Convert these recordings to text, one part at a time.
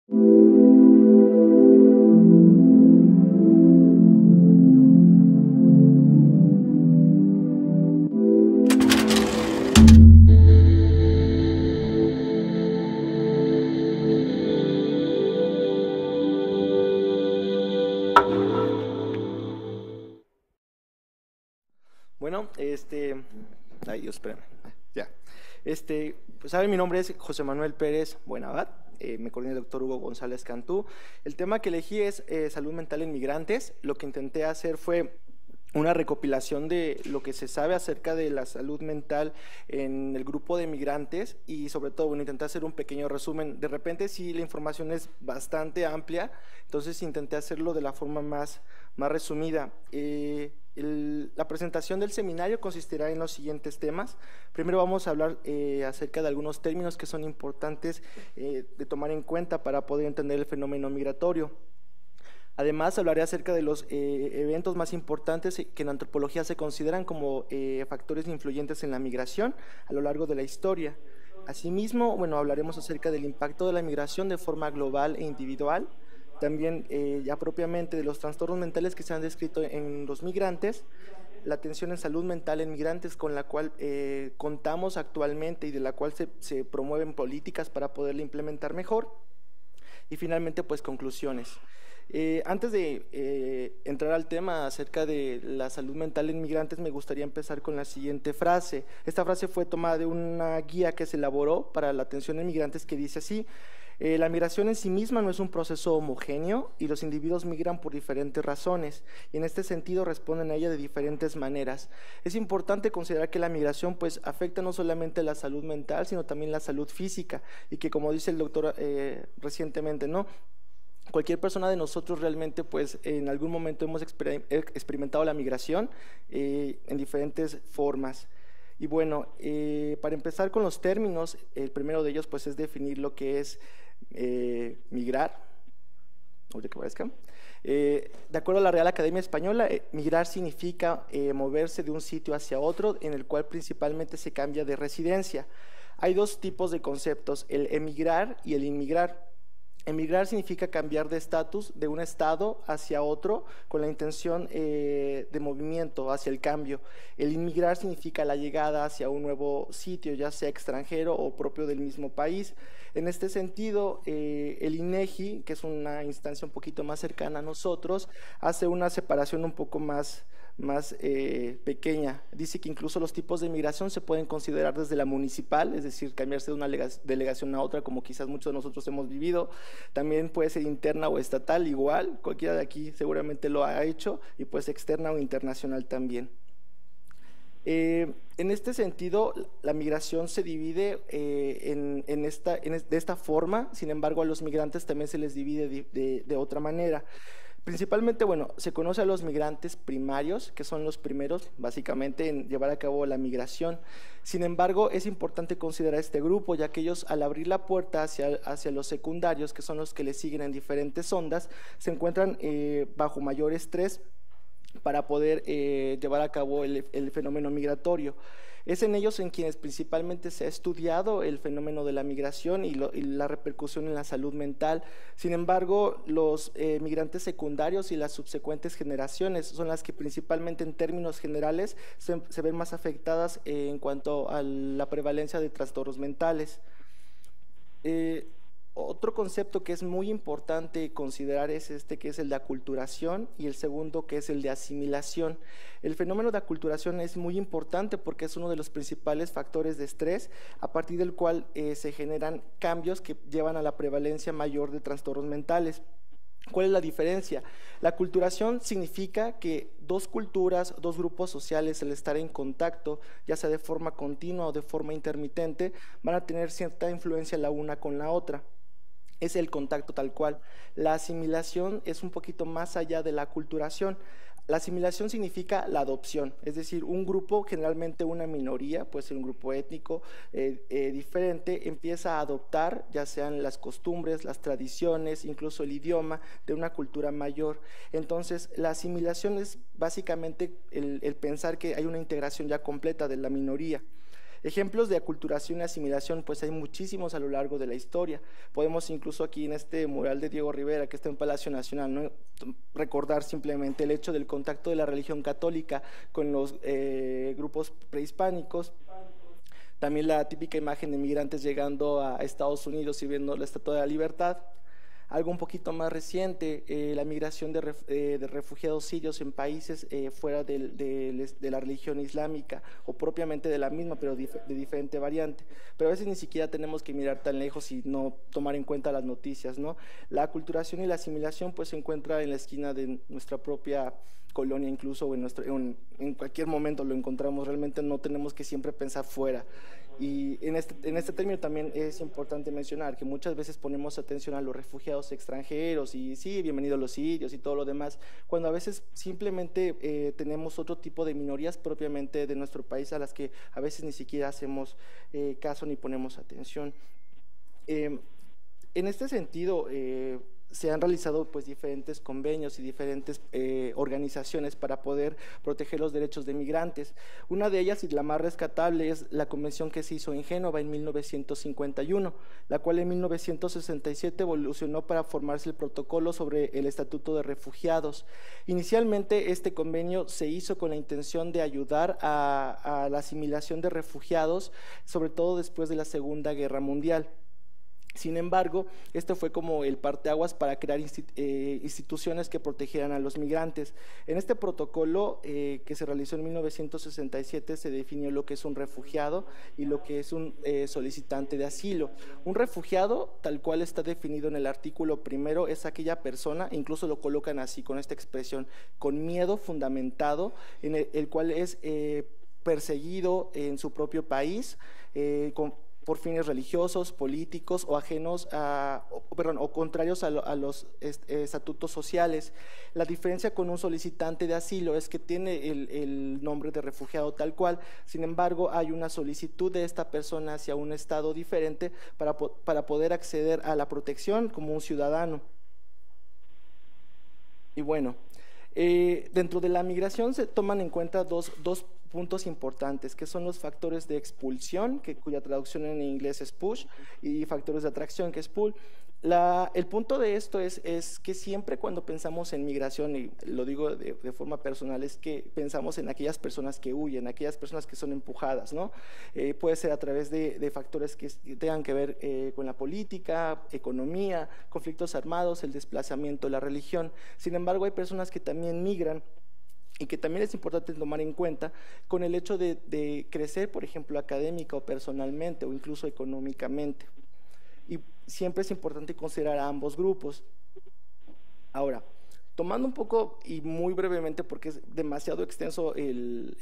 Bueno, ay Dios, espérame, ya. Pues saben, mi nombre es José Manuel Pérez Buenabad, me coordina el doctor Hugo González Cantú. El tema que elegí es salud mental en migrantes. Lo que intenté hacer fue una recopilación de lo que se sabe acerca de la salud mental en el grupo de migrantes y sobre todo, bueno, intenté hacer un pequeño resumen. De repente sí la información es bastante amplia, entonces intenté hacerlo de la forma más resumida. La presentación del seminario consistirá en los siguientes temas. Primero vamos a hablar acerca de algunos términos que son importantes de tomar en cuenta para poder entender el fenómeno migratorio. Además, hablaré acerca de los eventos más importantes que en antropología se consideran como factores influyentes en la migración a lo largo de la historia. Asimismo, bueno, hablaremos acerca del impacto de la migración de forma global e individual. También ya propiamente de los trastornos mentales que se han descrito en los migrantes, la atención en salud mental en migrantes con la cual contamos actualmente y de la cual se promueven políticas para poderla implementar mejor. Y finalmente, pues conclusiones. Antes de entrar al tema acerca de la salud mental en migrantes, me gustaría empezar con la siguiente frase. Esta frase fue tomada de una guía que se elaboró para la atención en migrantes que dice así: la migración en sí misma no es un proceso homogéneo y los individuos migran por diferentes razones y en este sentido responden a ella de diferentes maneras. Es importante considerar que la migración pues afecta no solamente la salud mental, sino también la salud física y que, como dice el doctor recientemente, ¿no?, cualquier persona de nosotros realmente pues en algún momento hemos experimentado la migración en diferentes formas. Y bueno, para empezar con los términos, el primero de ellos pues es definir lo que es migrar. Oye, que parezca. De acuerdo a la Real Academia Española, migrar significa moverse de un sitio hacia otro, en el cual principalmente se cambia de residencia. Hay dos tipos de conceptos, el emigrar y el inmigrar. Emigrar significa cambiar de estatus de un estado hacia otro con la intención de movimiento hacia el cambio. El inmigrar significa la llegada hacia un nuevo sitio, ya sea extranjero o propio del mismo país. En este sentido, el INEGI, que es una instancia un poquito más cercana a nosotros, hace una separación un poco más pequeña. Dice que incluso los tipos de migración se pueden considerar desde la municipal, es decir, cambiarse de una delegación a otra, como quizás muchos de nosotros hemos vivido. También puede ser interna o estatal, igual, cualquiera de aquí seguramente lo ha hecho, y pues externa o internacional también. En este sentido, la migración se divide de esta forma. Sin embargo, a los migrantes también se les divide de otra manera. Principalmente, bueno, se conoce a los migrantes primarios, que son los primeros, básicamente, en llevar a cabo la migración. Sin embargo, es importante considerar este grupo, ya que ellos, al abrir la puerta hacia los secundarios, que son los que les siguen en diferentes ondas, se encuentran bajo mayor estrés para poder llevar a cabo el fenómeno migratorio. Es en ellos en quienes principalmente se ha estudiado el fenómeno de la migración y la repercusión en la salud mental. Sin embargo, los migrantes secundarios y las subsecuentes generaciones son las que principalmente en términos generales se ven más afectadas en cuanto a la prevalencia de trastornos mentales. Otro concepto que es muy importante considerar es que es el de aculturación, y el segundo, que es el de asimilación. El fenómeno de aculturación es muy importante porque es uno de los principales factores de estrés a partir del cual se generan cambios que llevan a la prevalencia mayor de trastornos mentales. ¿Cuál es la diferencia? La aculturación significa que dos culturas, dos grupos sociales, al estar en contacto, ya sea de forma continua o de forma intermitente, van a tener cierta influencia la una con la otra. Es el contacto tal cual. La asimilación es un poquito más allá de la aculturación. La asimilación significa la adopción, es decir, un grupo, generalmente una minoría, puede ser un grupo étnico diferente, empieza a adoptar ya sean las costumbres, las tradiciones, incluso el idioma de una cultura mayor. Entonces, la asimilación es básicamente el pensar que hay una integración ya completa de la minoría. Ejemplos de aculturación y asimilación, pues hay muchísimos a lo largo de la historia. Podemos incluso aquí en este mural de Diego Rivera, que está en Palacio Nacional, ¿no?, recordar simplemente el hecho del contacto de la religión católica con los grupos prehispánicos. También la típica imagen de migrantes llegando a Estados Unidos y viendo la Estatua de la Libertad. Algo un poquito más reciente, la migración de refugiados sirios en países fuera de la religión islámica, o propiamente de la misma, pero de diferente variante. Pero a veces ni siquiera tenemos que mirar tan lejos y no tomar en cuenta las noticias, ¿no? La aculturación y la asimilación pues se encuentra en la esquina de nuestra propia colonia, incluso o en cualquier momento lo encontramos. Realmente no tenemos que siempre pensar fuera. Y en este término también es importante mencionar que muchas veces ponemos atención a los refugiados extranjeros y sí, bienvenidos los sirios y todo lo demás, cuando a veces simplemente tenemos otro tipo de minorías propiamente de nuestro país a las que a veces ni siquiera hacemos caso ni ponemos atención. En este sentido, se han realizado pues diferentes convenios y diferentes organizaciones para poder proteger los derechos de migrantes. Una de ellas, y la más rescatable, es la convención que se hizo en Génova en 1951, la cual en 1967 evolucionó para formarse el protocolo sobre el Estatuto de Refugiados. Inicialmente este convenio se hizo con la intención de ayudar a la asimilación de refugiados, sobre todo después de la Segunda Guerra Mundial. Sin embargo, esto fue como el parteaguas para crear instituciones que protegieran a los migrantes. En este protocolo que se realizó en 1967 se definió lo que es un refugiado y lo que es un solicitante de asilo. Un refugiado, tal cual está definido en el artículo primero, es aquella persona, incluso lo colocan así con esta expresión, con miedo fundamentado, en el cual es perseguido en su propio país, por fines religiosos, políticos o ajenos o contrarios a los estatutos sociales. La diferencia con un solicitante de asilo es que tiene el nombre de refugiado tal cual. Sin embargo, hay una solicitud de esta persona hacia un estado diferente para poder acceder a la protección como un ciudadano. Y bueno, dentro de la migración se toman en cuenta dos puntos importantes, que son los factores de expulsión, cuya traducción en inglés es push, y factores de atracción, que es pull. El punto de esto es que siempre cuando pensamos en migración, y lo digo de forma personal, es que pensamos en aquellas personas que huyen, aquellas personas que son empujadas, ¿no? Puede ser a través de factores que tengan que ver con la política, economía, conflictos armados, el desplazamiento, la religión. Sin embargo, hay personas que también migran y que también es importante tomar en cuenta con el hecho de crecer, por ejemplo, académica o personalmente o incluso económicamente. Y siempre es importante considerar a ambos grupos. Ahora, tomando un poco y muy brevemente, porque es demasiado extenso el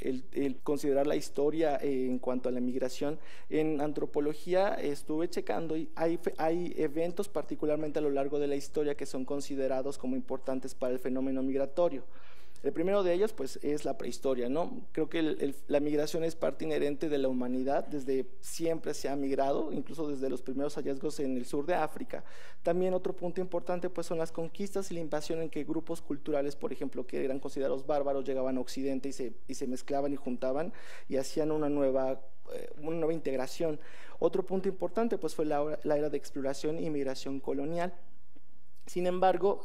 considerar la historia en cuanto a la migración, en antropología estuve checando y hay eventos particularmente a lo largo de la historia que son considerados como importantes para el fenómeno migratorio. El primero de ellos pues es la prehistoria, ¿no? Creo que la migración es parte inherente de la humanidad, desde siempre se ha migrado, incluso desde los primeros hallazgos en el sur de África. También otro punto importante pues son las conquistas y la invasión en que grupos culturales, por ejemplo, que eran considerados bárbaros, llegaban a Occidente y se mezclaban y juntaban y hacían una nueva integración. Otro punto importante pues fue la era de exploración y migración colonial. Sin embargo,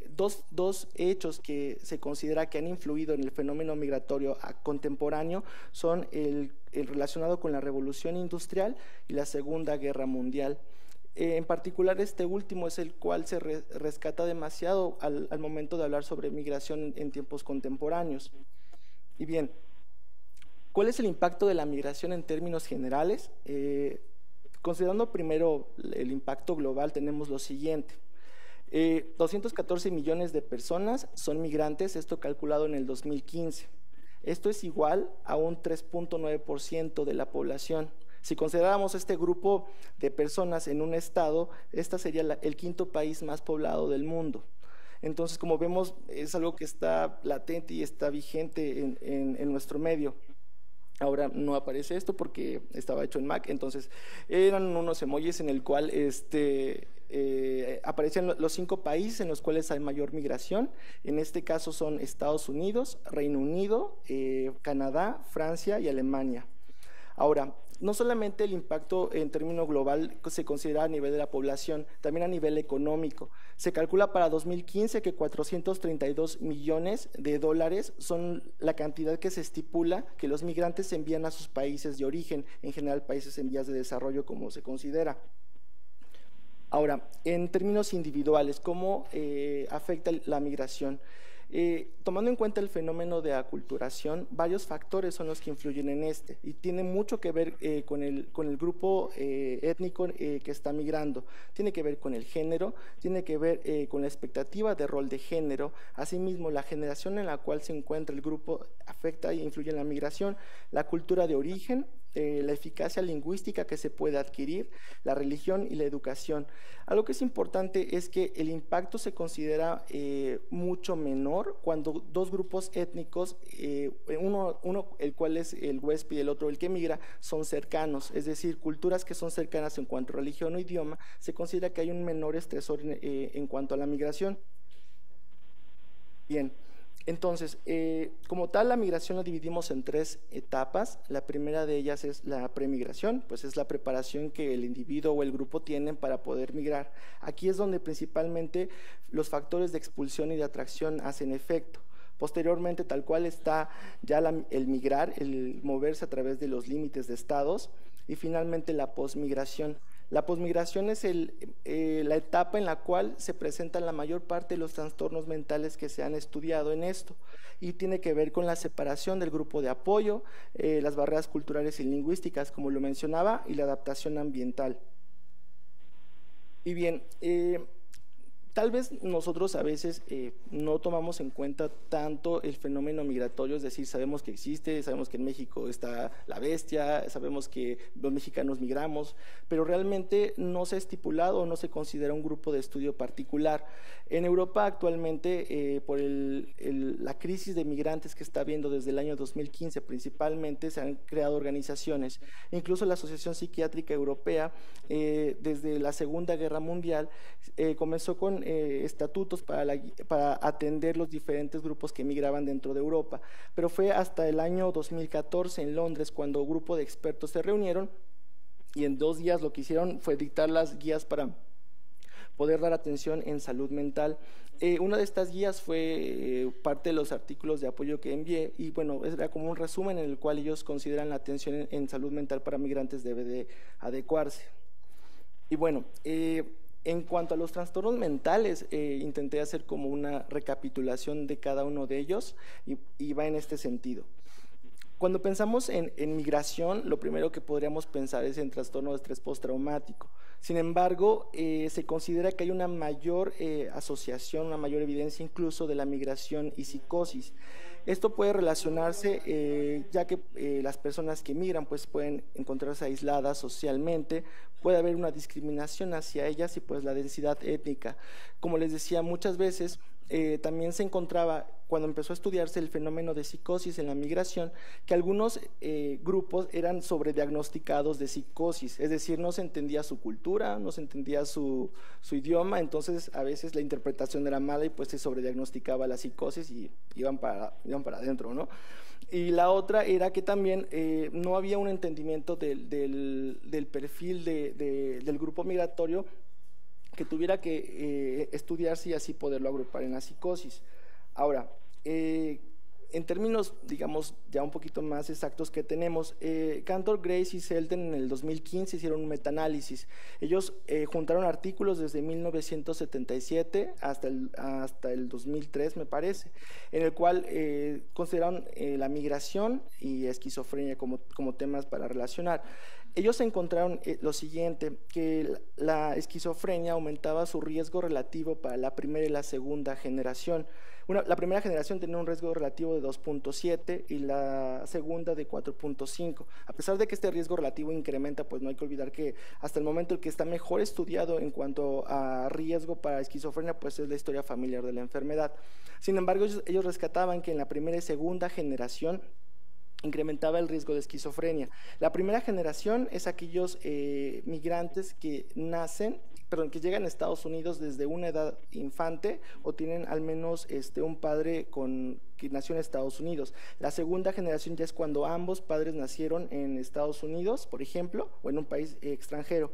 dos hechos que se considera que han influido en el fenómeno migratorio contemporáneo son el relacionado con la Revolución Industrial y la Segunda Guerra Mundial. En particular, este último es el cual se rescata demasiado al momento de hablar sobre migración en tiempos contemporáneos. Y bien, ¿cuál es el impacto de la migración en términos generales? Considerando primero el impacto global, tenemos lo siguiente. 214 millones de personas son migrantes, esto calculado en el 2015. Esto es igual a un 3.9% de la población. Si consideráramos este grupo de personas en un estado, esta sería el quinto país más poblado del mundo. Entonces, como vemos, es algo que está latente y está vigente en nuestro medio. Ahora no aparece esto porque estaba hecho en Mac, entonces eran unos emojis en el cual aparecen los 5 países en los cuales hay mayor migración. En este caso son Estados Unidos, Reino Unido, Canadá, Francia y Alemania. Ahora, no solamente el impacto en términos global se considera a nivel de la población, también a nivel económico. Se calcula para 2015 que 432 millones de dólares son la cantidad que se estipula que los migrantes envían a sus países de origen, en general países en vías de desarrollo como se considera. Ahora, en términos individuales, ¿cómo afecta la migración? Tomando en cuenta el fenómeno de aculturación, varios factores son los que influyen en este y tiene mucho que ver con el grupo étnico que está migrando. Tiene que ver con el género, tiene que ver con la expectativa de rol de género. Asimismo, la generación en la cual se encuentra el grupo afecta e influye en la migración, la cultura de origen, la eficacia lingüística que se puede adquirir, la religión y la educación. Algo que es importante es que el impacto se considera mucho menor cuando dos grupos étnicos, uno el cual es el huésped y el otro el que migra, son cercanos, es decir, culturas que son cercanas en cuanto a religión o idioma, se considera que hay un menor estresor en cuanto a la migración. Bien. Entonces, como tal, la migración la dividimos en 3 etapas. La primera de ellas es la premigración, pues es la preparación que el individuo o el grupo tienen para poder migrar. Aquí es donde principalmente los factores de expulsión y de atracción hacen efecto. Posteriormente, tal cual está ya el migrar, el moverse a través de los límites de estados, y finalmente la posmigración. La posmigración es la etapa en la cual se presentan la mayor parte de los trastornos mentales que se han estudiado en esto y tiene que ver con la separación del grupo de apoyo, las barreras culturales y lingüísticas, como lo mencionaba, y la adaptación ambiental. Y bien, tal vez nosotros a veces no tomamos en cuenta tanto el fenómeno migratorio, es decir, sabemos que existe, sabemos que en México está la bestia, sabemos que los mexicanos migramos, pero realmente no se ha estipulado o no se considera un grupo de estudio particular. En Europa actualmente, por la crisis de migrantes que está habiendo desde el año 2015 principalmente, se han creado organizaciones, incluso la Asociación Psiquiátrica Europea, desde la Segunda Guerra Mundial, comenzó con estatutos para atender los diferentes grupos que migraban dentro de Europa, pero fue hasta el año 2014 en Londres cuando un grupo de expertos se reunieron y en 2 días lo que hicieron fue dictar las guías para poder dar atención en salud mental. Una de estas guías fue parte de los artículos de apoyo que envié y bueno, era como un resumen en el cual ellos consideran la atención en salud mental para migrantes debe de adecuarse. Y bueno, en cuanto a los trastornos mentales, intenté hacer como una recapitulación de cada uno de ellos y va en este sentido. Cuando pensamos en migración, lo primero que podríamos pensar es en trastorno de estrés postraumático. Sin embargo, se considera que hay una mayor asociación, una mayor evidencia incluso de la migración y psicosis. Esto puede relacionarse ya que las personas que migran pues pueden encontrarse aisladas socialmente, puede haber una discriminación hacia ellas y pues la densidad étnica. Como les decía, muchas veces también se encontraba, cuando empezó a estudiarse el fenómeno de psicosis en la migración, que algunos grupos eran sobrediagnosticados de psicosis, es decir, no se entendía su cultura, no se entendía su idioma, entonces a veces la interpretación era mala y pues se sobrediagnosticaba la psicosis y iban para adentro, ¿no? Y la otra era que también no había un entendimiento del perfil del grupo migratorio que tuviera que estudiarse y así poderlo agrupar en la psicosis. Ahora, en términos, digamos, ya un poquito más exactos que tenemos, Cantor, Grace y Selden en el 2015 hicieron un metaanálisis. Ellos juntaron artículos desde 1977 hasta el 2003, me parece, en el cual consideraron la migración y esquizofrenia como temas para relacionar. Ellos encontraron lo siguiente, que la esquizofrenia aumentaba su riesgo relativo para la primera y la segunda generación. La primera generación tenía un riesgo relativo de 2.7 y la segunda de 4.5. A pesar de que este riesgo relativo incrementa, pues no hay que olvidar que hasta el momento el que está mejor estudiado en cuanto a riesgo para esquizofrenia, pues es la historia familiar de la enfermedad. Sin embargo, ellos rescataban que en la primera y segunda generación incrementaba el riesgo de esquizofrenia. La primera generación es aquellos migrantes que nacen perdón, que llegan a Estados Unidos desde una edad infante o tienen al menos un padre que nació en Estados Unidos. La segunda generación ya es cuando ambos padres nacieron en Estados Unidos, por ejemplo, o en un país extranjero.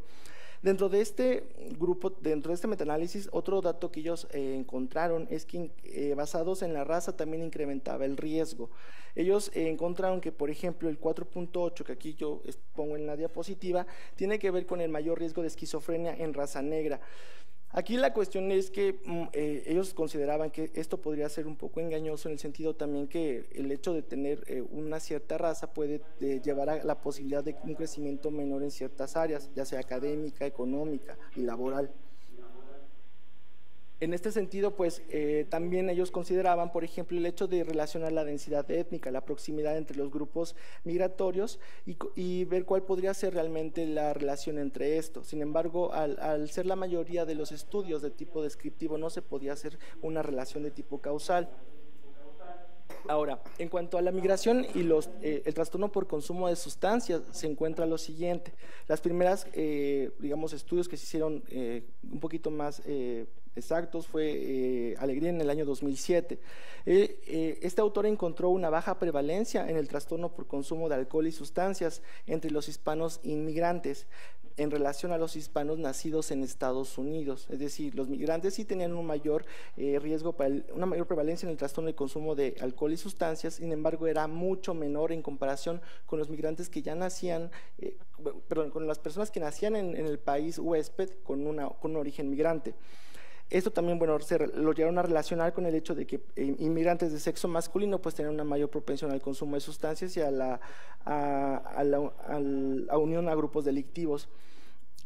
Dentro de este grupo, dentro de este metaanálisis, otro dato que ellos encontraron es que basados en la raza también incrementaba el riesgo. Ellos encontraron que, por ejemplo, el 4.8, que aquí yo pongo en la diapositiva, tiene que ver con el mayor riesgo de esquizofrenia en raza negra. Aquí la cuestión es que ellos consideraban que esto podría ser un poco engañoso en el sentido también que el hecho de tener una cierta raza puede llevar a la posibilidad de un crecimiento menor en ciertas áreas, ya sea académica, económica y laboral. En este sentido, pues también ellos consideraban, por ejemplo, el hecho de relacionar la densidad étnica, la proximidad entre los grupos migratorios y ver cuál podría ser realmente la relación entre estos. Sin embargo, al ser la mayoría de los estudios de tipo descriptivo, no se podía hacer una relación de tipo causal. Ahora, en cuanto a la migración y el trastorno por consumo de sustancias, se encuentra lo siguiente. Las primeras, digamos, estudios que se hicieron un poquito más exactos fue Alegría en el año 2007. Este autor encontró una baja prevalencia en el trastorno por consumo de alcohol y sustancias entre los hispanos inmigrantes en relación a los hispanos nacidos en Estados Unidos. Es decir, los migrantes sí tenían un mayor riesgo, una mayor prevalencia en el trastorno de consumo de alcohol y sustancias, sin embargo era mucho menor en comparación con los migrantes que ya nacían, perdón, con las personas que nacían en el país huésped con un origen migrante. Esto también, bueno, lo llegaron a relacionar con el hecho de que inmigrantes de sexo masculino pues tenían una mayor propensión al consumo de sustancias y a la unión a grupos delictivos.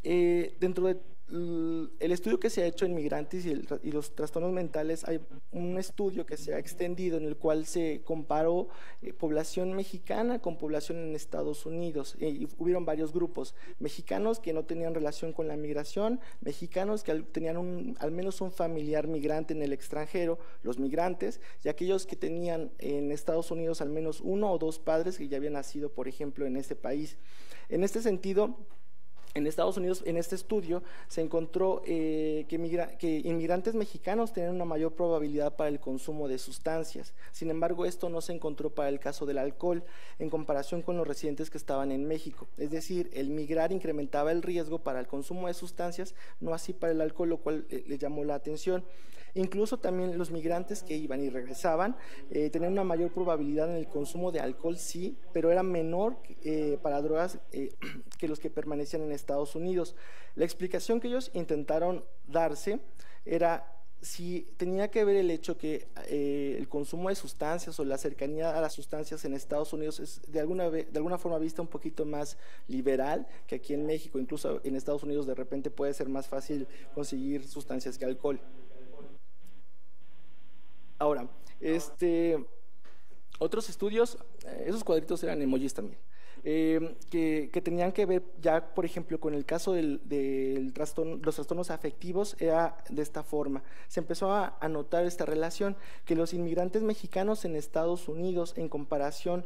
Dentro del estudio que se ha hecho en migrantes y los trastornos mentales, hay un estudio que se ha extendido en el cual se comparó población mexicana con población en Estados Unidos. Y hubieron varios grupos, mexicanos que no tenían relación con la migración, mexicanos que tenían al menos un familiar migrante en el extranjero, los migrantes, y aquellos que tenían en Estados Unidos al menos uno o dos padres que ya habían nacido, por ejemplo, en ese país. En este sentido, en Estados Unidos, en este estudio, se encontró que inmigrantes mexicanos tenían una mayor probabilidad para el consumo de sustancias. Sin embargo, esto no se encontró para el caso del alcohol en comparación con los residentes que estaban en México. Es decir, el migrar incrementaba el riesgo para el consumo de sustancias, no así para el alcohol, lo cual les llamó la atención. Incluso también los migrantes que iban y regresaban tenían una mayor probabilidad en el consumo de alcohol, sí, pero era menor para drogas que los que permanecían en Estados Unidos. La explicación que ellos intentaron darse era si tenía que ver el hecho que el consumo de sustancias o la cercanía a las sustancias en Estados Unidos es de alguna forma vista un poquito más liberal que aquí en México. Incluso en Estados Unidos de repente puede ser más fácil conseguir sustancias que alcohol. Ahora, otros estudios, esos cuadritos eran emojis también, que tenían que ver ya, por ejemplo, con el caso los trastornos afectivos, era de esta forma. Se empezó a notar esta relación, que los inmigrantes mexicanos en Estados Unidos, en comparación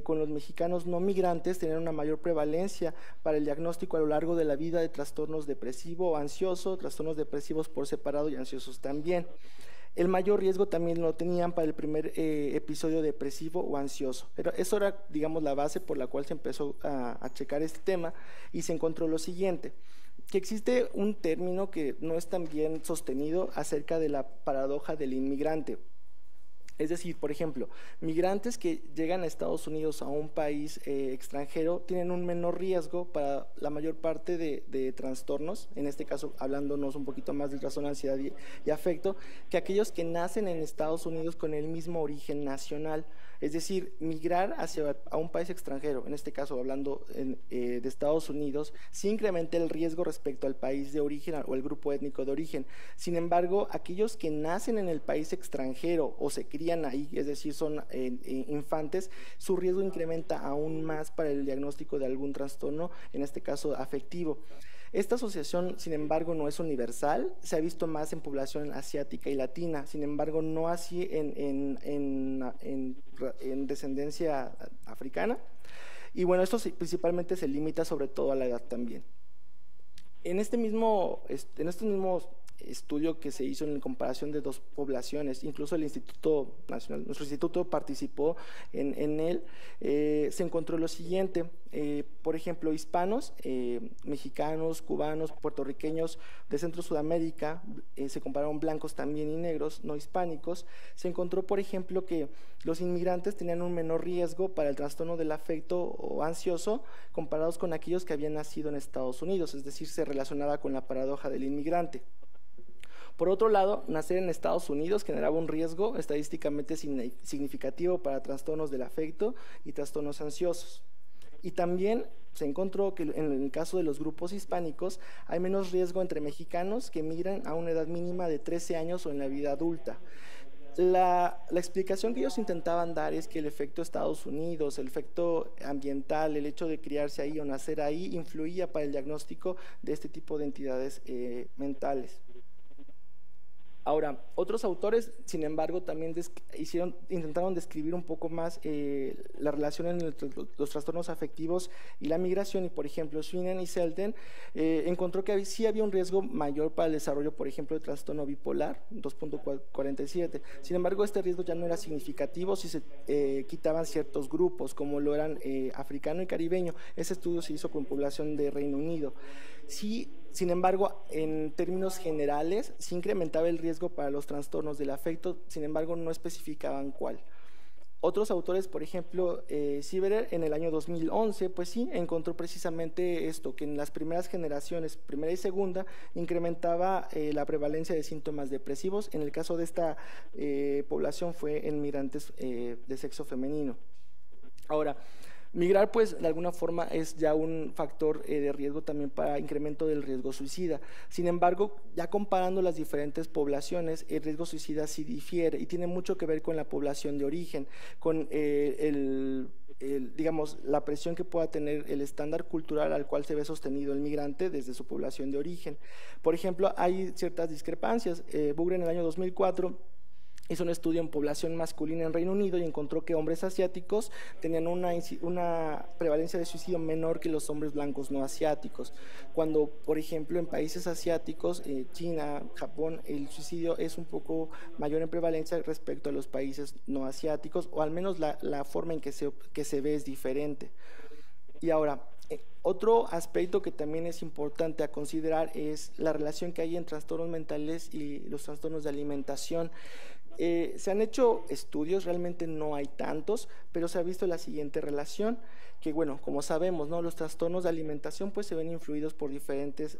con los mexicanos no migrantes, tenían una mayor prevalencia para el diagnóstico a lo largo de la vida de trastornos depresivo o ansioso, trastornos depresivos por separado y ansiosos también. El mayor riesgo también lo tenían para el primer episodio depresivo o ansioso. Pero eso era, digamos, la base por la cual se empezó a checar este tema y se encontró lo siguiente, que existe un término que no es tan bien sostenido acerca de la paradoja del inmigrante. Es decir, por ejemplo, migrantes que llegan a Estados Unidos, a un país extranjero, tienen un menor riesgo para la mayor parte de trastornos, en este caso hablándonos un poquito más del trastorno de ansiedad y afecto, que aquellos que nacen en Estados Unidos con el mismo origen nacional. Es decir, migrar a un país extranjero, en este caso hablando de Estados Unidos, sí incrementa el riesgo respecto al país de origen o el grupo étnico de origen. Sin embargo, aquellos que nacen en el país extranjero o se crían ahí, es decir, son infantes, su riesgo incrementa aún más para el diagnóstico de algún trastorno, en este caso afectivo. Esta asociación, sin embargo, no es universal, se ha visto más en población asiática y latina, sin embargo, no así en descendencia africana. Y bueno, esto principalmente se limita sobre todo a la edad también. En este mismo estudio que se hizo en comparación de dos poblaciones, incluso el Instituto Nacional, nuestro instituto participó en él, se encontró lo siguiente, por ejemplo, hispanos, mexicanos, cubanos, puertorriqueños de Centro Sudamérica, se compararon blancos también y negros, no hispánicos, se encontró, por ejemplo, que los inmigrantes tenían un menor riesgo para el trastorno del afecto o ansioso comparados con aquellos que habían nacido en Estados Unidos, es decir, se relacionaba con la paradoja del inmigrante. Por otro lado, nacer en Estados Unidos generaba un riesgo estadísticamente significativo para trastornos del afecto y trastornos ansiosos. Y también se encontró que en el caso de los grupos hispánicos hay menos riesgo entre mexicanos que migran a una edad mínima de 13 años o en la vida adulta. La explicación que ellos intentaban dar es que el efecto Estados Unidos, el efecto ambiental, el hecho de criarse ahí o nacer ahí, influía para el diagnóstico de este tipo de entidades mentales. Ahora, otros autores, sin embargo, también intentaron describir un poco más la relación entre los trastornos afectivos y la migración, y por ejemplo, Swinen y Selden encontró que sí había un riesgo mayor para el desarrollo, por ejemplo, de trastorno bipolar, 2.47. Sin embargo, este riesgo ya no era significativo si se quitaban ciertos grupos, como lo eran africano y caribeño. Ese estudio se hizo con población de Reino Unido. Sí, sin embargo, en términos generales, sí incrementaba el riesgo para los trastornos del afecto, sin embargo, no especificaban cuál. Otros autores, por ejemplo, Sieberer en el año 2011, pues sí, encontró precisamente esto, que en las primeras generaciones, primera y segunda, incrementaba la prevalencia de síntomas depresivos. En el caso de esta población fue en migrantes de sexo femenino. Ahora, migrar, pues, de alguna forma es ya un factor de riesgo también para incremento del riesgo suicida. Sin embargo, ya comparando las diferentes poblaciones, el riesgo suicida sí difiere y tiene mucho que ver con la población de origen, con digamos, la presión que pueda tener el estándar cultural al cual se ve sostenido el migrante desde su población de origen. Por ejemplo, hay ciertas discrepancias. Bugre en el año 2004 hizo un estudio en población masculina en Reino Unido y encontró que hombres asiáticos tenían una prevalencia de suicidio menor que los hombres blancos no asiáticos, cuando, por ejemplo, en países asiáticos, China, Japón, el suicidio es un poco mayor en prevalencia respecto a los países no asiáticos, o al menos la forma en que se ve es diferente. Y ahora, otro aspecto que también es importante a considerar es la relación que hay en trastornos mentales y los trastornos de alimentación. Se han hecho estudios, realmente no hay tantos, pero se ha visto la siguiente relación, que bueno, como sabemos, ¿no?, los trastornos de alimentación pues se ven influidos por diferentes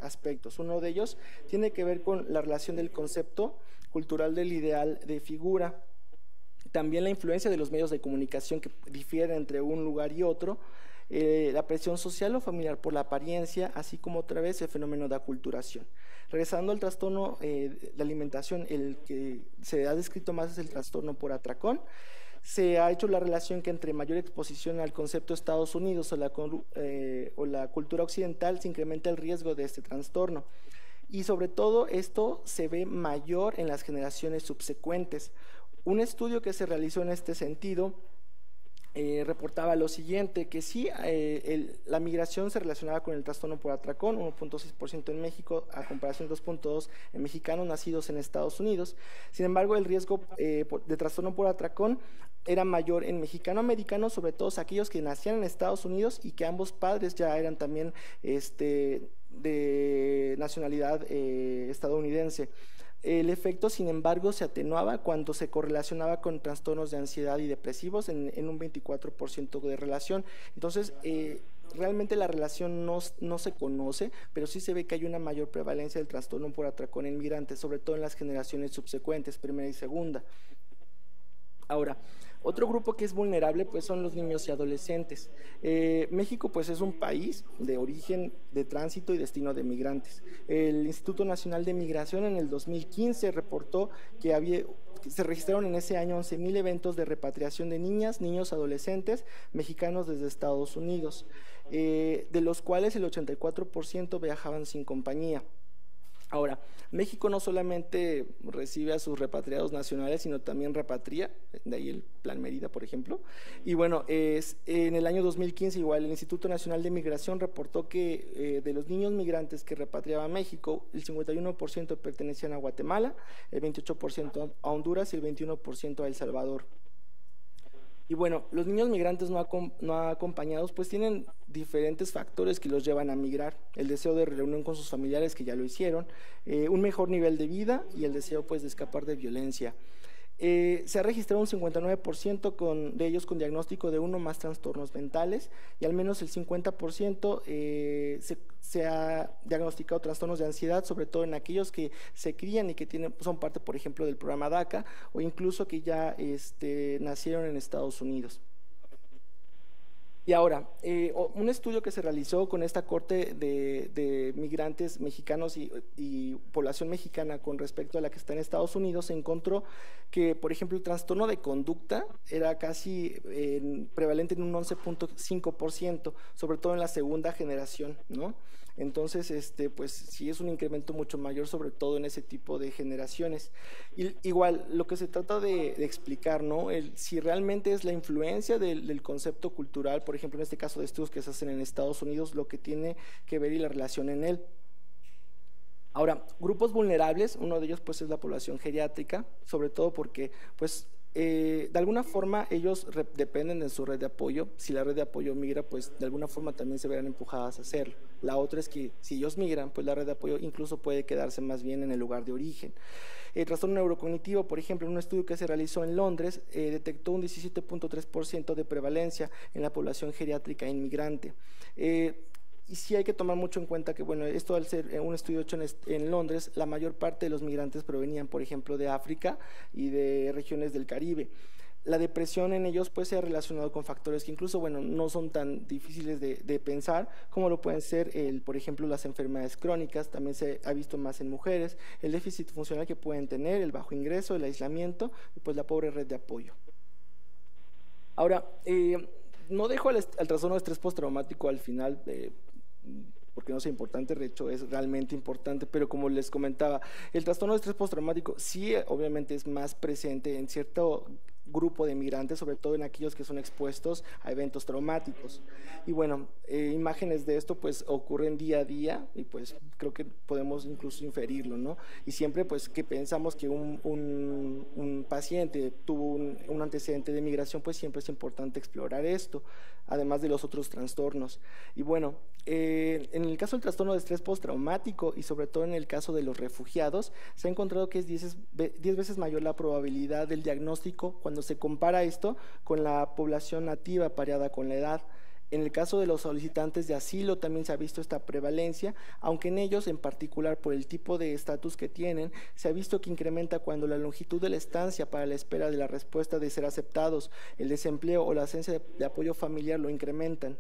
aspectos. Uno de ellos tiene que ver con la relación del concepto cultural del ideal de figura, también la influencia de los medios de comunicación que difieren entre un lugar y otro, la presión social o familiar por la apariencia, así como otra vez el fenómeno de aculturación. Regresando al trastorno de alimentación, el que se ha descrito más es el trastorno por atracón. Se ha hecho la relación que entre mayor exposición al concepto de Estados Unidos o la cultura occidental se incrementa el riesgo de este trastorno. Y sobre todo esto se ve mayor en las generaciones subsecuentes. Un estudio que se realizó en este sentido reportaba lo siguiente, que sí, la migración se relacionaba con el trastorno por atracón, 1.6% en México, a comparación de 2.2% en mexicanos nacidos en Estados Unidos. Sin embargo, el riesgo de trastorno por atracón era mayor en mexicano-americanos, sobre todo aquellos que nacían en Estados Unidos y que ambos padres ya eran también de nacionalidad estadounidense. El efecto, sin embargo, se atenuaba cuando se correlacionaba con trastornos de ansiedad y depresivos en un 24% de relación. Entonces, realmente la relación no se conoce, pero sí se ve que hay una mayor prevalencia del trastorno por atracón en migrantes, sobre todo en las generaciones subsecuentes, primera y segunda. Ahora, otro grupo que es vulnerable pues son los niños y adolescentes. México pues es un país de origen, de tránsito y destino de migrantes. El Instituto Nacional de Migración en el 2015 reportó que se registraron en ese año 11,000 eventos de repatriación de niñas, niños, adolescentes mexicanos desde Estados Unidos, de los cuales el 84% viajaban sin compañía. Ahora, México no solamente recibe a sus repatriados nacionales, sino también repatria, de ahí el Plan Mérida, por ejemplo. Y bueno, en el año 2015 igual el Instituto Nacional de Migración reportó que de los niños migrantes que repatriaba a México, el 51% pertenecían a Guatemala, el 28% a Honduras y el 21% a El Salvador. Y bueno, los niños migrantes no acompañados pues tienen diferentes factores que los llevan a migrar. El deseo de reunión con sus familiares que ya lo hicieron, un mejor nivel de vida y el deseo pues de escapar de violencia. Se ha registrado un 59% de ellos con diagnóstico de uno o más trastornos mentales y al menos el 50% se ha diagnosticado trastornos de ansiedad, sobre todo en aquellos que se crían y que son parte, por ejemplo, del programa DACA o incluso que ya nacieron en Estados Unidos. Y ahora, un estudio que se realizó con esta corte de migrantes mexicanos y población mexicana con respecto a la que está en Estados Unidos, se encontró que, por ejemplo, el trastorno de conducta era casi prevalente en un 11.5%, sobre todo en la segunda generación, ¿no? Entonces, pues sí es un incremento mucho mayor, sobre todo en ese tipo de generaciones. Igual, lo que se trata de explicar, ¿no? Si realmente es la influencia del concepto cultural, por ejemplo, en este caso de estudios que se hacen en Estados Unidos, lo que tiene que ver y la relación en él. Ahora, grupos vulnerables, uno de ellos pues es la población geriátrica, sobre todo porque pues de alguna forma ellos dependen de su red de apoyo. Si la red de apoyo migra, pues de alguna forma también se verán empujadas a hacerlo. La otra es que si ellos migran, pues la red de apoyo incluso puede quedarse más bien en el lugar de origen. El trastorno neurocognitivo, por ejemplo, en un estudio que se realizó en Londres, detectó un 17.3% de prevalencia en la población geriátrica inmigrante. Y sí hay que tomar mucho en cuenta que, bueno, esto al ser un estudio hecho en Londres, la mayor parte de los migrantes provenían, por ejemplo, de África y de regiones del Caribe. La depresión en ellos pues se ha relacionado con factores que incluso, bueno, no son tan difíciles de pensar, como lo pueden ser, por ejemplo, las enfermedades crónicas, también se ha visto más en mujeres, el déficit funcional que pueden tener, el bajo ingreso, el aislamiento y pues la pobre red de apoyo. Ahora, no dejo al trastorno de estrés postraumático al final, porque no sea importante, de hecho es realmente importante, pero como les comentaba, el trastorno de estrés postraumático sí obviamente es más presente en cierto grupo de migrantes, sobre todo en aquellos que son expuestos a eventos traumáticos. Y bueno, imágenes de esto pues ocurren día a día y pues creo que podemos incluso inferirlo, ¿no? Y siempre pues que pensamos que un paciente tuvo un antecedente de migración, pues siempre es importante explorar esto, además de los otros trastornos. Y bueno, en el caso del trastorno de estrés postraumático y sobre todo en el caso de los refugiados, se ha encontrado que es 10 veces mayor la probabilidad del diagnóstico cuando se compara esto con la población nativa pareada con la edad. En el caso de los solicitantes de asilo también se ha visto esta prevalencia, aunque en ellos en particular por el tipo de estatus que tienen, se ha visto que incrementa cuando la longitud de la estancia para la espera de la respuesta de ser aceptados, el desempleo o la ausencia de apoyo familiar lo incrementan.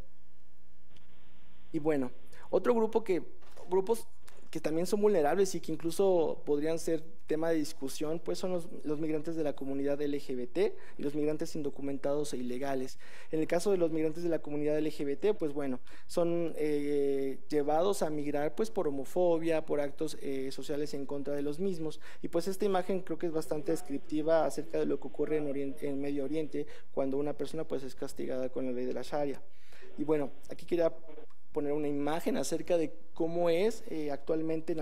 Y bueno, grupos que también son vulnerables y que incluso podrían ser tema de discusión, pues son los migrantes de la comunidad LGBT y los migrantes indocumentados e ilegales. En el caso de los migrantes de la comunidad LGBT, pues bueno, son llevados a migrar pues por homofobia, por actos sociales en contra de los mismos. Y pues esta imagen creo que es bastante descriptiva acerca de lo que ocurre en Medio Oriente cuando una persona pues es castigada con la ley de la Sharia. Y bueno, aquí quería poner una imagen acerca de cómo es actualmente,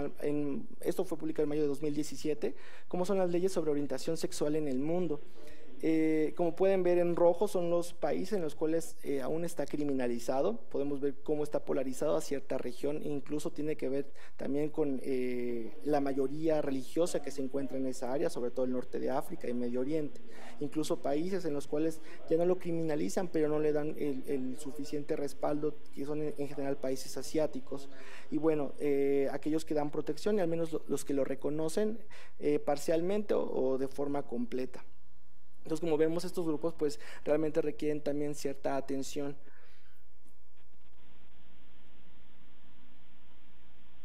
esto fue publicado en mayo de 2017, cómo son las leyes sobre orientación sexual en el mundo. Como pueden ver en rojo son los países en los cuales aún está criminalizado. Podemos ver cómo está polarizado a cierta región, e incluso tiene que ver también con la mayoría religiosa que se encuentra en esa área, sobre todo el norte de África y Medio Oriente. Incluso países en los cuales ya no lo criminalizan, pero no le dan el suficiente respaldo, que son en general países asiáticos. Y bueno, aquellos que dan protección, y al menos los que lo reconocen parcialmente o de forma completa. Entonces, como vemos, estos grupos pues realmente requieren también cierta atención.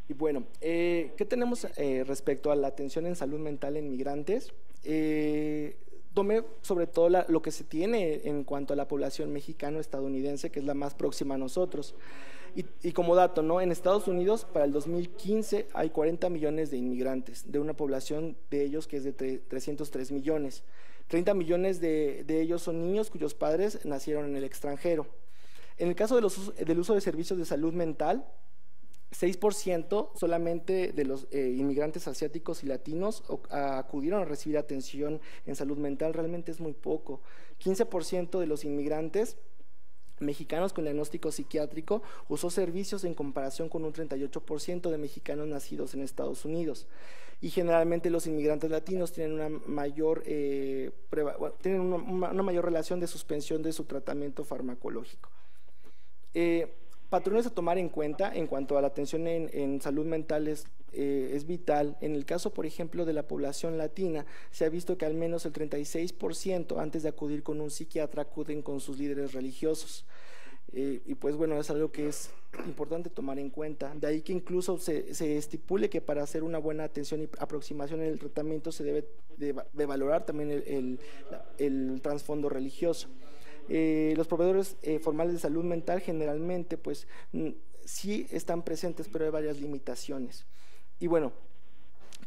Y bueno, ¿qué tenemos respecto a la atención en salud mental en migrantes? Tomé sobre todo lo que se tiene en cuanto a la población mexicano-estadounidense, que es la más próxima a nosotros. Y como dato, ¿no? En Estados Unidos para el 2015 hay 40 millones de inmigrantes, de una población de ellos que es de 303 millones. 30 millones de ellos son niños cuyos padres nacieron en el extranjero. En el caso del uso de servicios de salud mental, 6% solamente de los inmigrantes asiáticos y latinos acudieron a recibir atención en salud mental, realmente es muy poco. 15% de los inmigrantes mexicanos con diagnóstico psiquiátrico usó servicios en comparación con un 38% de mexicanos nacidos en Estados Unidos. Y generalmente los inmigrantes latinos tienen una mayor, una mayor relación de suspensión de su tratamiento farmacológico. Patrones a tomar en cuenta en cuanto a la atención en salud mental es vital. En el caso, por ejemplo, de la población latina, se ha visto que al menos el 36% antes de acudir con un psiquiatra acuden con sus líderes religiosos. Y pues bueno, es algo que es importante tomar en cuenta. De ahí que incluso se estipule que para hacer una buena atención y aproximación en el tratamiento se debe de valorar también el trasfondo religioso. Los proveedores formales de salud mental generalmente pues sí están presentes, pero hay varias limitaciones. Y bueno,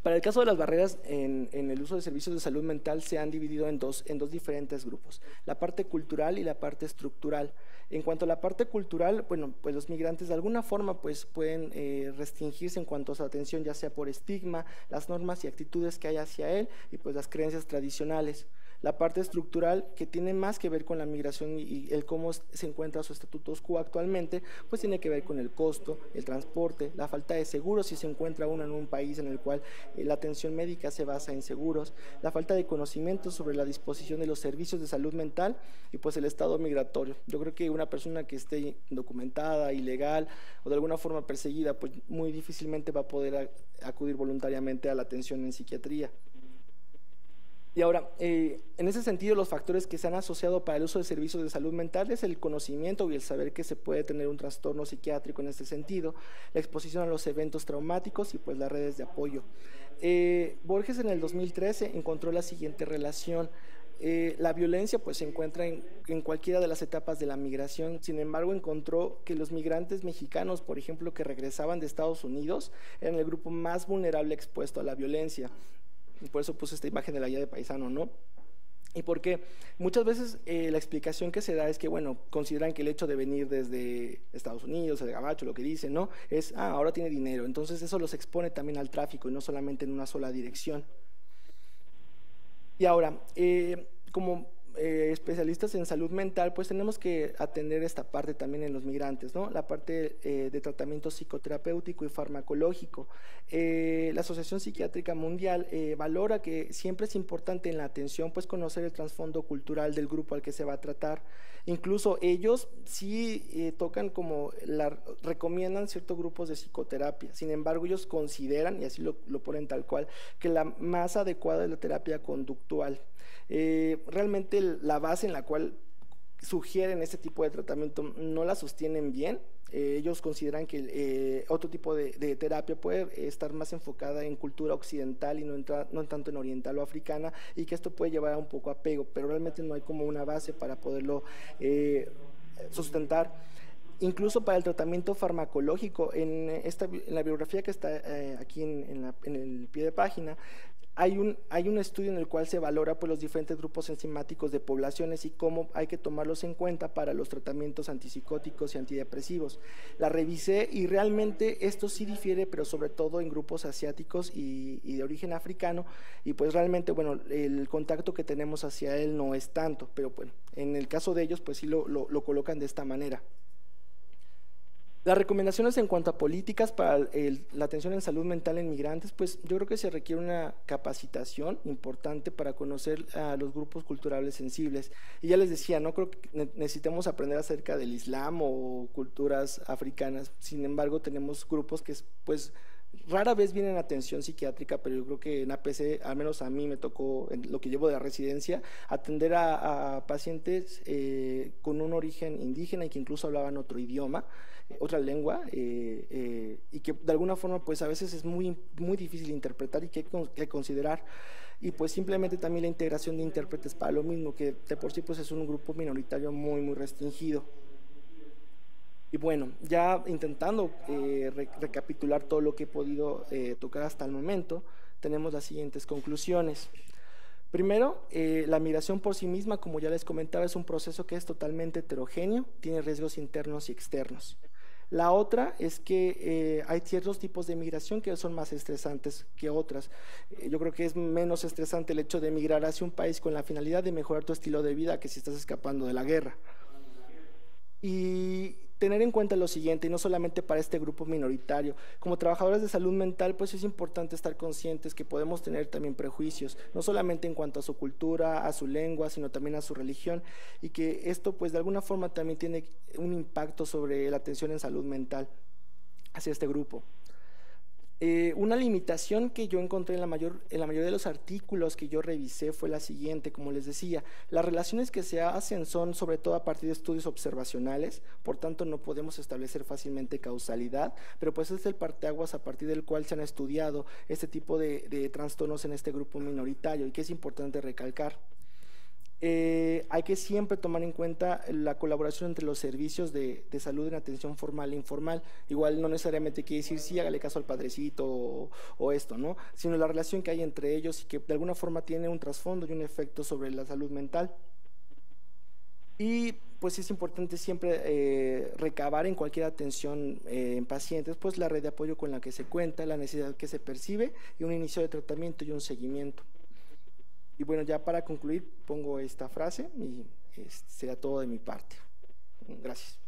para el caso de las barreras en el uso de servicios de salud mental se han dividido en dos diferentes grupos, la parte cultural y la parte estructural. En cuanto a la parte cultural, bueno, pues los migrantes de alguna forma pues pueden restringirse en cuanto a su atención, ya sea por estigma, las normas y actitudes que hay hacia él y pues las creencias tradicionales. La parte estructural, que tiene más que ver con la migración y el cómo se encuentra su status quo actualmente, pues tiene que ver con el costo, el transporte, la falta de seguros si se encuentra uno en un país en el cual la atención médica se basa en seguros, la falta de conocimiento sobre la disposición de los servicios de salud mental y pues el estado migratorio. Yo creo que una persona que esté indocumentada, ilegal o de alguna forma perseguida, pues muy difícilmente va a poder acudir voluntariamente a la atención en psiquiatría. Y ahora, en ese sentido, los factores que se han asociado para el uso de servicios de salud mental es el conocimiento y el saber que se puede tener un trastorno psiquiátrico en este sentido, la exposición a los eventos traumáticos y pues las redes de apoyo. Borges en el 2013 encontró la siguiente relación. La violencia pues se encuentra en cualquiera de las etapas de la migración, sin embargo encontró que los migrantes mexicanos, por ejemplo, que regresaban de Estados Unidos, eran el grupo más vulnerable expuesto a la violencia. Y por eso puse esta imagen de la guía de paisano, ¿no? Y porque muchas veces la explicación que se da es que, bueno, consideran que el hecho de venir desde Estados Unidos, el gabacho, lo que dicen, ¿no? Es, ahora tiene dinero, entonces eso los expone también al tráfico y no solamente en una sola dirección. Y ahora, como especialistas en salud mental, pues tenemos que atender esta parte también en los migrantes, ¿no? La parte de tratamiento psicoterapéutico y farmacológico. La Asociación Psiquiátrica Mundial valora que siempre es importante en la atención pues conocer el trasfondo cultural del grupo al que se va a tratar. Incluso ellos sí tocan como, recomiendan ciertos grupos de psicoterapia, sin embargo ellos consideran, y así lo ponen tal cual, que la más adecuada es la terapia conductual. Realmente la base en la cual sugieren este tipo de tratamiento no la sostienen bien. Ellos consideran que otro tipo de terapia puede estar más enfocada en cultura occidental y no tanto en oriental o africana, y que esto puede llevar a un poco apego, pero realmente no hay como una base para poderlo sustentar. Incluso para el tratamiento farmacológico, en la bibliografía que está aquí en el pie de página, hay un estudio en el cual se valora pues, los diferentes grupos enzimáticos de poblaciones y cómo hay que tomarlos en cuenta para los tratamientos antipsicóticos y antidepresivos. La revisé y realmente esto sí difiere, pero sobre todo en grupos asiáticos y de origen africano, y pues realmente, bueno, el contacto que tenemos hacia él no es tanto, pero bueno, en el caso de ellos pues sí lo colocan de esta manera. Las recomendaciones en cuanto a políticas para la atención en salud mental en migrantes, pues yo creo que se requiere una capacitación importante para conocer a los grupos culturales sensibles. Y ya les decía, no creo que necesitemos aprender acerca del Islam o culturas africanas, sin embargo tenemos grupos que pues rara vez vienen a atención psiquiátrica, pero yo creo que en APC, al menos a mí me tocó, en lo que llevo de la residencia, atender a pacientes con un origen indígena y que incluso hablaban otro idioma, otra lengua, y que de alguna forma pues a veces es muy difícil interpretar y que hay que considerar, y pues simplemente también la integración de intérpretes para lo mismo, que de por sí pues es un grupo minoritario muy restringido. Y bueno, ya intentando recapitular todo lo que he podido tocar hasta el momento, tenemos las siguientes conclusiones. Primero, la migración por sí misma, como ya les comentaba, es un proceso que es totalmente heterogéneo, tiene riesgos internos y externos. La otra es que hay ciertos tipos de migración que son más estresantes que otras. Yo creo que es menos estresante el hecho de emigrar hacia un país con la finalidad de mejorar tu estilo de vida que si estás escapando de la guerra. Y tener en cuenta lo siguiente, y no solamente para este grupo minoritario, como trabajadores de salud mental, pues es importante estar conscientes que podemos tener también prejuicios, no solamente en cuanto a su cultura, a su lengua, sino también a su religión, y que esto pues de alguna forma también tiene un impacto sobre la atención en salud mental hacia este grupo. Una limitación que yo encontré en la mayoría de los artículos que yo revisé fue la siguiente, como les decía, las relaciones que se hacen son sobre todo a partir de estudios observacionales, por tanto no podemos establecer fácilmente causalidad, pero pues es el parteaguas a partir del cual se han estudiado este tipo de trastornos en este grupo minoritario y que es importante recalcar. Hay que siempre tomar en cuenta la colaboración entre los servicios de salud en atención formal e informal. Igual no necesariamente quiere decir sí, hágale caso al padrecito o esto, ¿no? Sino la relación que hay entre ellos y que de alguna forma tiene un trasfondo y un efecto sobre la salud mental. Y pues es importante siempre recabar en cualquier atención en pacientes, pues la red de apoyo con la que se cuenta, la necesidad que se percibe y un inicio de tratamiento y un seguimiento. Y bueno, ya para concluir pongo esta frase y será todo de mi parte. Gracias.